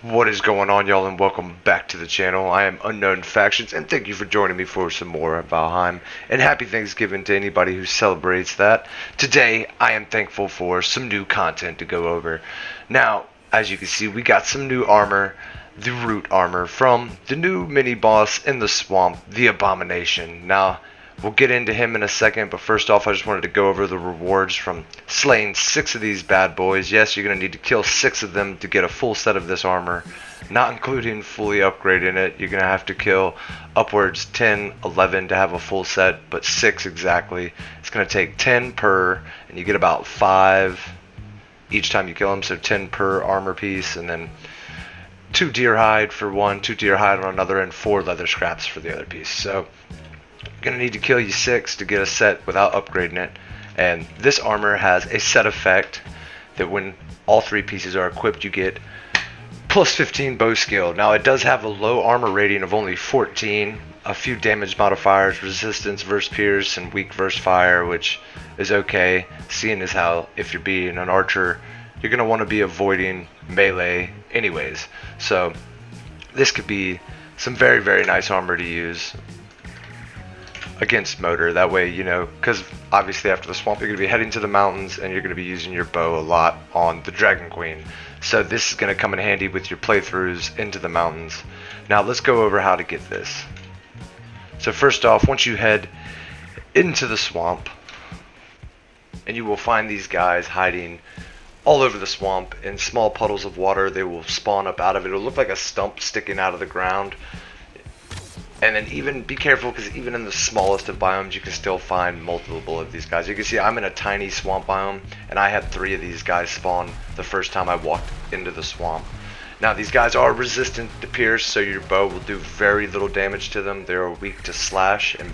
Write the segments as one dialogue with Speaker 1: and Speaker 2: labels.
Speaker 1: What is going on, y'all, and welcome back to the channel. I am Unknown Factions, and thank you for joining me for some more Valheim. And happy Thanksgiving to anybody who celebrates that. Today, I am thankful for some new content to go over. Now, as you can see, we got some new armor, the root armor, from the new mini-boss in the swamp, the Abomination. Now, we'll get into him in a second, but first off, I just wanted to go over the rewards from slaying 6 of these bad boys. Yes, you're going to need to kill 6 of them to get a full set of this armor, not including fully upgrading it. You're going to have to kill upwards 10, 11 to have a full set, but 6 exactly. It's going to take 10 per, and you get about 5 each time you kill them, so 10 per armor piece, and then 2 deer hide for one, 2 deer hide on another, and 4 leather scraps for the other piece. So you're going to need to kill you 6 to get a set without upgrading it. And this armor has a set effect that when all 3 pieces are equipped, you get plus 15 bow skill. Now it does have a low armor rating of only 14, a few damage modifiers, resistance versus pierce, and weak versus fire, which is okay, seeing as how if you're being an archer, you're going to want to be avoiding melee anyways. So this could be some very, very nice armor to use against motor. That way, you know, because obviously after the swamp you're going to be heading to the mountains and you're going to be using your bow a lot on the Dragon Queen. So this is going to come in handy with your playthroughs into the mountains. Now let's go over how to get this. So first off, once you head into the swamp, and you will find these guys hiding all over the swamp in small puddles of water. They will spawn up out of it. It'll look like a stump sticking out of the ground. And then even be careful, because even in the smallest of biomes you can still find multiple of these guys. You can see I'm in a tiny swamp biome, and I had 3 of these guys spawn the first time I walked into the swamp. Now these guys are resistant to pierce, so your bow will do very little damage to them. They're weak to slash, and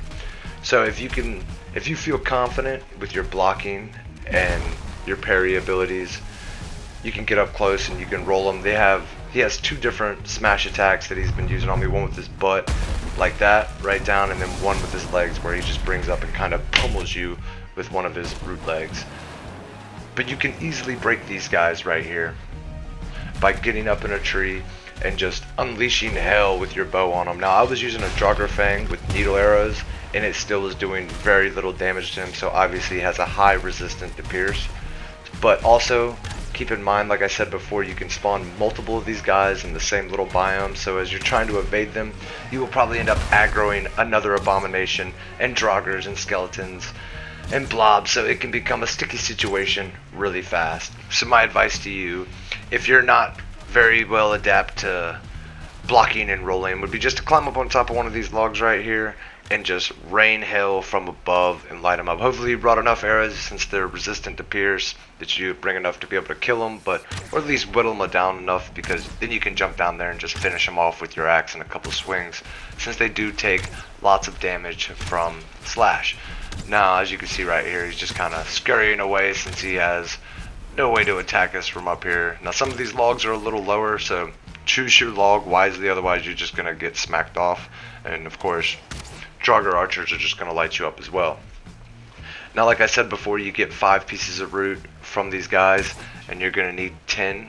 Speaker 1: so if you feel confident with your blocking and your parry abilities, you can get up close and you can roll them. He has 2 different smash attacks that he's been using on me, one with his butt like that right down, and then one with his legs where he just brings up and kind of pummels you with one of his root legs. But you can easily break these guys right here by getting up in a tree and just unleashing hell with your bow on them. Now I was using a Draugr Fang with needle arrows, and it still was doing very little damage to him, so obviously he has a high resistance to pierce. But also keep in mind, like I said before, you can spawn multiple of these guys in the same little biome, so as you're trying to evade them, you will probably end up aggroing another Abomination and Draugrs and skeletons and blobs, so it can become a sticky situation really fast. So my advice to you, if you're not very well adept to blocking and rolling, would be just to climb up on top of one of these logs right here and just rain hell from above and light them up. Hopefully you brought enough arrows, since they're resistant to pierce, that you bring enough to be able to kill them, or at least whittle them down enough, because then you can jump down there and just finish them off with your axe in a couple swings, since they do take lots of damage from slash. Now as you can see right here, he's just kind of scurrying away since he has no way to attack us from up here. Now some of these logs are a little lower, so choose your log wisely, otherwise you're just going to get smacked off. And of course, Draugr archers are just going to light you up as well. Now like I said before, you get 5 pieces of root from these guys, and you're going to need 10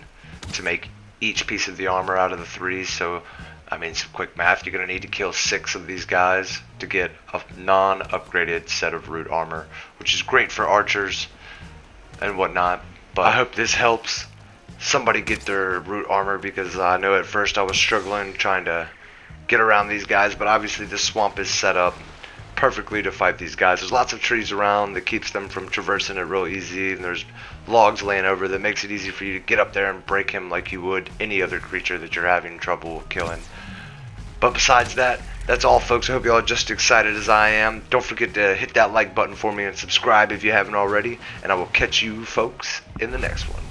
Speaker 1: to make each piece of the armor out of the 3. So I mean, some quick math, you're going to need to kill 6 of these guys to get a non-upgraded set of root armor, which is great for archers and whatnot. But I hope this helps somebody get their root armor, because I know at first I was struggling trying to get around these guys, but obviously this swamp is set up perfectly to fight these guys. There's lots of trees around that keeps them from traversing it real easy, and there's logs laying over that makes it easy for you to get up there and break him like you would any other creature that you're having trouble killing. But besides that, that's all folks. I hope you all are just excited as I am. Don't forget to hit that like button for me and subscribe if you haven't already, and I will catch you folks in the next one.